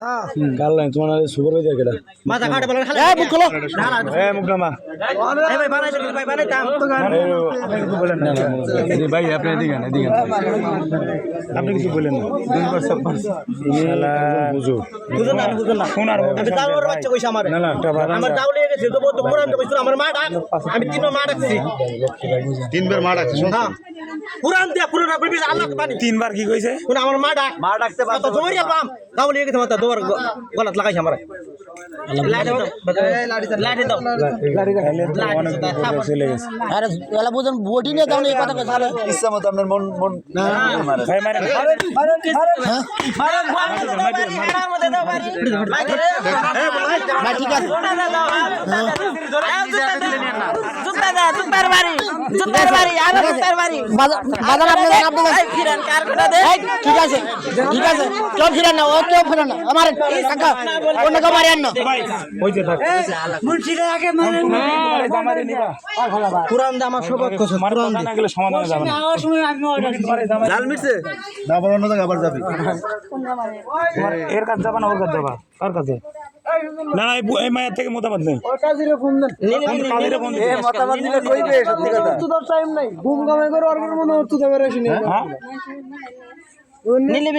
কাল নাই তোমার সুপারভাইজার কেডা মাথা কাটে বলেন খালি মুখ খোলো মুখ নামা এই ভাই বানাইছে ভাই বানাইতাম ভাই আপনি এদিকে আপনি কিছু বলেন না বুঝো বুঝুন না শোনার আমি তাওর বাচ্চা কইছে আমারে আমার তাও লেগে গেছে তো বহুত কোরআন তো কইছিল আমার মা ডাক আমি তিনবার মা ডাকছি তিনবার মা ডাকছে শুনছেন কোরআন দিয়া পুরো রাখবি আল্লাহ পানি তিনবার কি কইছে কোন আমার মা ডাকতে তো জোরে বাম তাও লেগে গেছে মাথা দোর গলাত লাগাইছে আমারে লাঠি দাও চলে গেছে আরে এলা বুঝুন বডি নিয়ে দাও এই কথা কথা ইচ্ছা মতো আপনার মন মারে ভাই মারেন না ঠিক আছে বাজার আপনাদের ঠিক আছে ঠিক আছে কেউ ফিরেন না ও কেউ ফিরেন না আমার কাকা অন্য কেউ মারি আন হইতে থাক কোরআন দা আমার সবক কইছে কোরআন না গেলে সমাধানে যাবে না জাল মিটছে না আবার অন্য জায়গায় আবার যাবি এর কাছে যাবা না ওর কাছে যাবা কার কাছে না এই মায়ের থেকে মতামত নেই কাজিরে ফোন দেন কাজিরে ফোন দিতে মতামত দিলে কইবে সত্যি কথা তো টাইম নাই ঘুম গামে করে আর মনে হচ্ছে তো বের আসিনি হ্যাঁ নিলে